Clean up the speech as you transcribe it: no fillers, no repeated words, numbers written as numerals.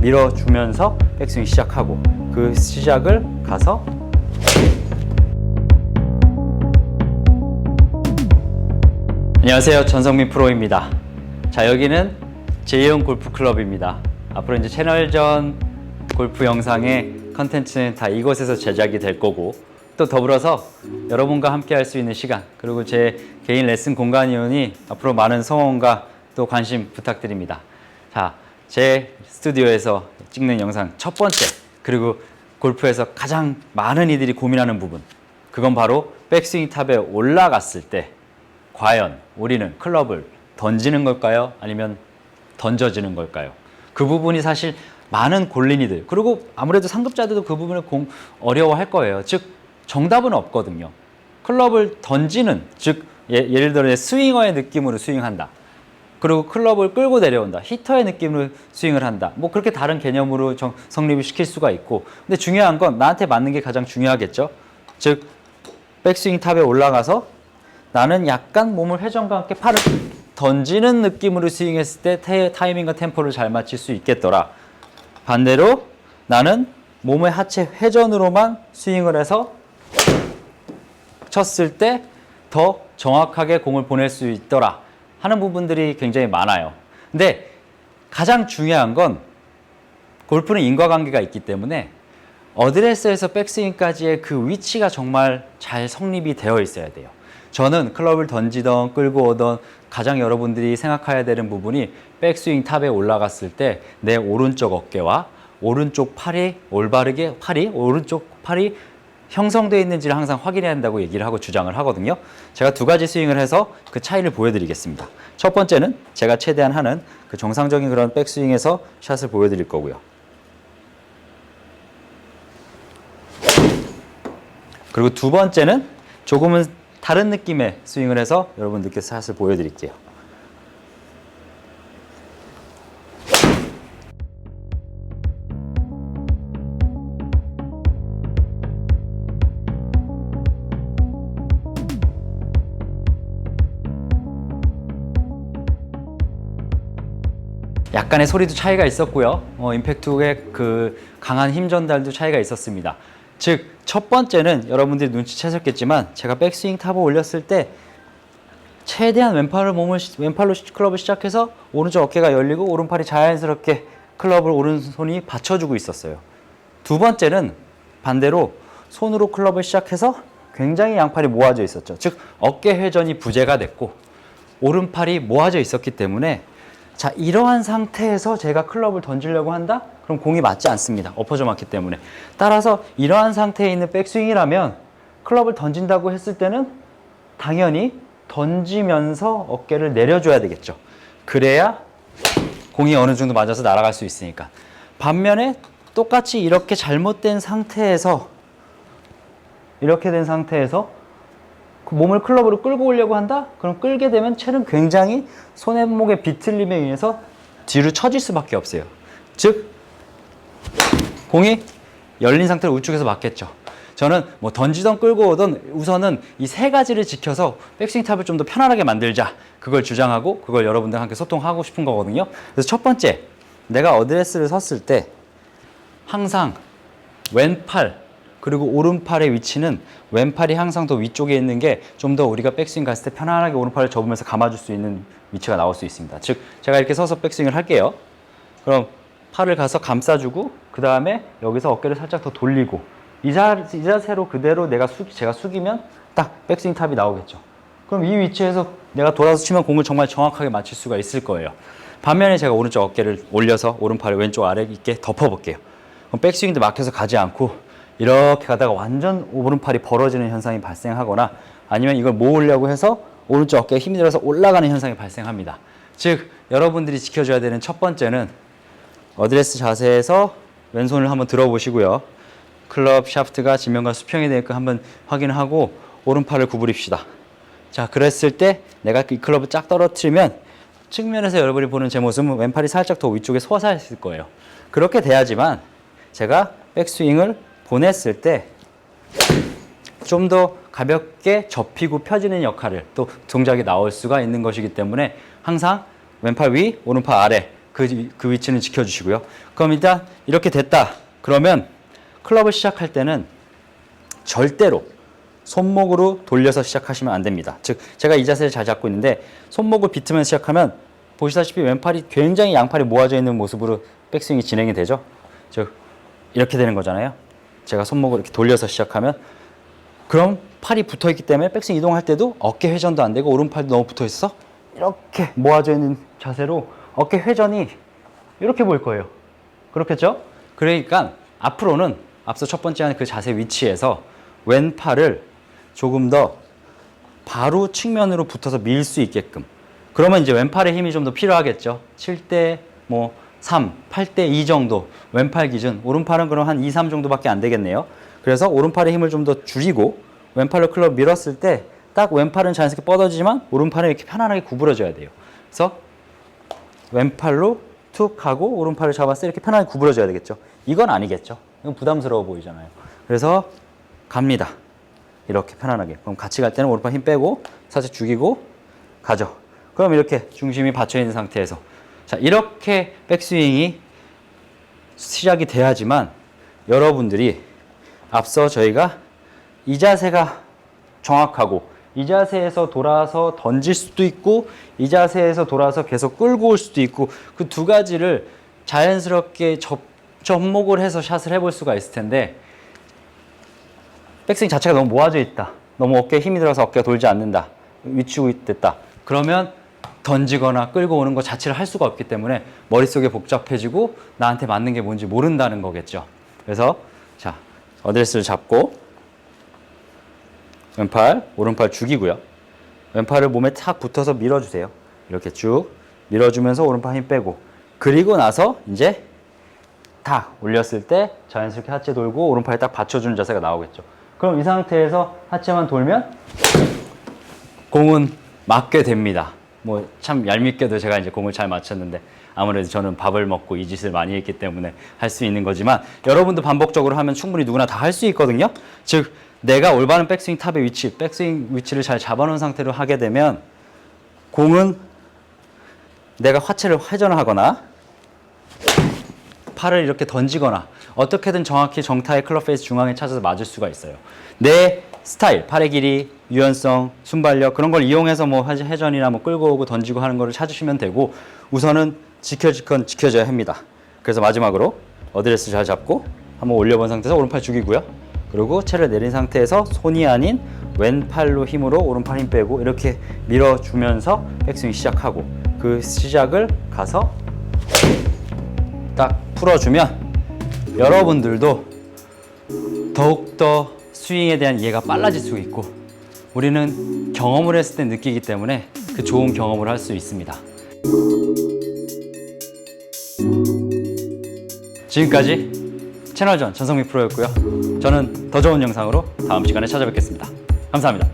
밀어주면서 백스윙 시작하고 그 시작을 가서 안녕하세요, 전성민 프로입니다. 자, 여기는 제이온 골프클럽입니다. 앞으로 이제 채널전 골프 영상의 컨텐츠는 다 이곳에서 제작이 될 거고, 또 더불어서 여러분과 함께 할 수 있는 시간, 그리고 제 개인 레슨 공간이오니 앞으로 많은 성원과 또 관심 부탁드립니다. 자, 제 스튜디오에서 찍는 영상 첫 번째, 그리고 골프에서 가장 많은 이들이 고민하는 부분, 그건 바로 백스윙 탑에 올라갔을 때 과연 우리는 클럽을 던지는 걸까요? 아니면 던져지는 걸까요? 그 부분이 사실 많은 골린이들, 그리고 아무래도 상급자들도 그 부분을 어려워할 거예요. 즉, 정답은 없거든요. 클럽을 던지는, 즉 예를 들어 스윙어의 느낌으로 스윙한다. 그리고 클럽을 끌고 내려온다. 히터의 느낌으로 스윙을 한다. 뭐 그렇게 다른 개념으로 성립을 시킬 수가 있고, 근데 중요한 건 나한테 맞는 게 가장 중요하겠죠. 즉, 백스윙 탑에 올라가서 나는 약간 몸을 회전과 함께 팔을 던지는 느낌으로 스윙했을 때 타이밍과 템포를 잘 맞출 수 있겠더라. 반대로 나는 몸의 하체 회전으로만 스윙을 해서 쳤을 때 더 정확하게 공을 보낼 수 있더라 하는 부분들이 굉장히 많아요. 근데 가장 중요한 건 골프는 인과관계가 있기 때문에 어드레스에서 백스윙까지의 그 위치가 정말 잘 성립이 되어 있어야 돼요. 저는 클럽을 던지던 끌고 오던 가장 여러분들이 생각해야 되는 부분이 백스윙 탑에 올라갔을 때 내 오른쪽 어깨와 오른쪽 팔이 올바르게 오른쪽 팔이 형성되어 있는지를 항상 확인해야 한다고 얘기를 하고 주장을 하거든요. 제가 두 가지 스윙을 해서 그 차이를 보여드리겠습니다. 첫 번째는 제가 최대한 하는 그 정상적인 그런 백스윙에서 샷을 보여드릴 거고요. 그리고 두 번째는 조금은 다른 느낌의 스윙을 해서 여러분들께 샷을 보여드릴게요. 약간의 소리도 차이가 있었고요. 임팩트의 그 강한 힘 전달도 차이가 있었습니다. 즉, 첫 번째는 여러분들이 눈치채셨겠지만 제가 백스윙 탑을 올렸을 때 최대한 왼팔로 클럽을 시작해서 오른쪽 어깨가 열리고 오른팔이 자연스럽게 클럽을 오른손이 받쳐주고 있었어요. 두 번째는 반대로 손으로 클럽을 시작해서 굉장히 양팔이 모아져 있었죠. 즉, 어깨 회전이 부재가 됐고 오른팔이 모아져 있었기 때문에, 자, 이러한 상태에서 제가 클럽을 던지려고 한다? 그럼 공이 맞지 않습니다. 엎어져 맞기 때문에. 따라서 이러한 상태에 있는 백스윙이라면 클럽을 던진다고 했을 때는 당연히 던지면서 어깨를 내려줘야 되겠죠. 그래야 공이 어느 정도 맞아서 날아갈 수 있으니까. 반면에 똑같이 이렇게 잘못된 상태에서, 이렇게 된 상태에서 그 몸을 클럽으로 끌고 오려고 한다? 그럼 끌게 되면 채는 굉장히 손목의 비틀림에 의해서 뒤로 처질 수밖에 없어요. 즉, 공이 열린 상태로 우측에서 맞겠죠. 저는 뭐 던지던 끌고 오던 우선은 이 세 가지를 지켜서 백스윙 탑을 좀 더 편안하게 만들자, 그걸 주장하고 그걸 여러분들과 함께 소통하고 싶은 거거든요. 그래서 첫 번째, 내가 어드레스를 섰을 때 항상 왼팔 그리고 오른팔의 위치는 왼팔이 항상 더 위쪽에 있는 게 좀 더 우리가 백스윙 갔을 때 편안하게 오른팔을 접으면서 감아줄 수 있는 위치가 나올 수 있습니다. 즉, 제가 이렇게 서서 백스윙을 할게요. 그럼 팔을 가서 감싸주고 그 다음에 여기서 어깨를 살짝 더 돌리고 이 자세로 그대로 제가 숙이면 딱 백스윙 탑이 나오겠죠. 그럼 이 위치에서 내가 돌아서 치면 공을 정말 정확하게 맞출 수가 있을 거예요. 반면에 제가 오른쪽 어깨를 올려서 오른팔을 왼쪽 아래 있게 덮어볼게요. 그럼 백스윙도 막혀서 가지 않고 이렇게 가다가 완전 오른팔이 벌어지는 현상이 발생하거나, 아니면 이걸 모으려고 해서 오른쪽 어깨에 힘이 들어서 올라가는 현상이 발생합니다. 즉, 여러분들이 지켜줘야 되는 첫 번째는 어드레스 자세에서 왼손을 한번 들어보시고요. 클럽 샤프트가 지면과 수평이 되게끔 한번 확인하고 오른팔을 구부립시다. 자, 그랬을 때 내가 이 클럽을 쫙 떨어뜨리면 측면에서 여러분이 보는 제 모습은 왼팔이 살짝 더 위쪽에 솟아 있을 거예요. 그렇게 돼야지만 제가 백스윙을 보냈을 때 좀 더 가볍게 접히고 펴지는 역할을 또 동작이 나올 수가 있는 것이기 때문에 항상 왼팔 위, 오른팔 아래 그 위치는 지켜주시고요. 그럼 일단 이렇게 됐다. 그러면 클럽을 시작할 때는 절대로 손목으로 돌려서 시작하시면 안 됩니다. 즉 제가 이 자세를 잘 잡고 있는데 손목을 비트면 시작하면 보시다시피 왼팔이 굉장히 양팔이 모아져 있는 모습으로 백스윙이 진행이 되죠. 즉 이렇게 되는 거잖아요. 제가 손목을 이렇게 돌려서 시작하면 그럼 팔이 붙어 있기 때문에 백스윙 이동할 때도 어깨 회전도 안 되고 오른팔도 너무 붙어 있어 이렇게 모아져 있는 자세로 어깨 회전이 이렇게 보일 거예요. 그렇겠죠? 그러니까 앞으로는 앞서 첫 번째 한 그 자세 위치에서 왼팔을 조금 더 바로 측면으로 붙어서 밀 수 있게끔. 그러면 이제 왼팔의 힘이 좀 더 필요하겠죠. 7대 뭐 3, 8대 2 정도 왼팔 기준. 오른팔은 그럼 한 2, 3 정도밖에 안 되겠네요. 그래서 오른팔의 힘을 좀 더 줄이고 왼팔로 클럽 밀었을 때 딱 왼팔은 자연스럽게 뻗어지지만 오른팔은 이렇게 편안하게 구부러져야 돼요. 그래서 왼팔로 툭 하고 오른팔을 잡았을 때 이렇게 편하게 구부러져야 되겠죠. 이건 아니겠죠. 이건 부담스러워 보이잖아요. 그래서 갑니다. 이렇게 편안하게. 그럼 같이 갈 때는 오른팔 힘 빼고 살짝 죽이고 가죠. 그럼 이렇게 중심이 받쳐 있는 상태에서 자 이렇게 백스윙이 시작이 돼야지만 여러분들이 앞서 저희가 이 자세가 정확하고 이 자세에서 돌아서 던질 수도 있고 이 자세에서 돌아서 계속 끌고 올 수도 있고 그 두 가지를 자연스럽게 접목을 해서 샷을 해볼 수가 있을 텐데 백스윙 자체가 너무 모아져 있다. 너무 어깨에 힘이 들어서 어깨가 돌지 않는다. 위치고 있다. 그러면 던지거나 끌고 오는 것 자체를 할 수가 없기 때문에 머릿속에 복잡해지고 나한테 맞는 게 뭔지 모른다는 거겠죠. 그래서 자 어드레스를 잡고 왼팔, 오른팔 죽이고요. 왼팔을 몸에 탁 붙어서 밀어주세요. 이렇게 쭉 밀어주면서 오른팔 힘 빼고 그리고 나서 이제 탁 올렸을 때 자연스럽게 하체 돌고 오른팔에 딱 받쳐주는 자세가 나오겠죠. 그럼 이 상태에서 하체만 돌면 공은 맞게 됩니다. 뭐 참 얄밉게도 제가 이제 공을 잘 맞췄는데 아무래도 저는 밥을 먹고 이 짓을 많이 했기 때문에 할 수 있는 거지만 여러분도 반복적으로 하면 충분히 누구나 다 할 수 있거든요. 즉 내가 올바른 백스윙 탑의 위치, 백스윙 위치를 잘 잡아놓은 상태로 하게 되면 공은 내가 화체를 회전을 하거나 팔을 이렇게 던지거나 어떻게든 정확히 정타의 클럽 페이스 중앙에 찾아서 맞을 수가 있어요. 내 스타일, 팔의 길이, 유연성, 순발력 그런 걸 이용해서 뭐 회전이나 뭐 끌고 오고 던지고 하는 거를 찾으시면 되고 우선은 지켜질 건 지켜져야 합니다. 그래서 마지막으로 어드레스 잘 잡고 한번 올려본 상태에서 오른팔 죽이고요. 그리고 채를 내린 상태에서 손이 아닌 왼팔로 힘으로 오른팔 힘 빼고 이렇게 밀어주면서 백스윙 시작하고 그 시작을 가서 딱 풀어주면 여러분들도 더욱더 스윙에 대한 이해가 빨라질 수 있고 우리는 경험을 했을 때 느끼기 때문에 그 좋은 경험을 할 수 있습니다. 지금까지 채널전 전성미 프로였고요. 저는 더 좋은 영상으로 다음 시간에 찾아뵙겠습니다. 감사합니다.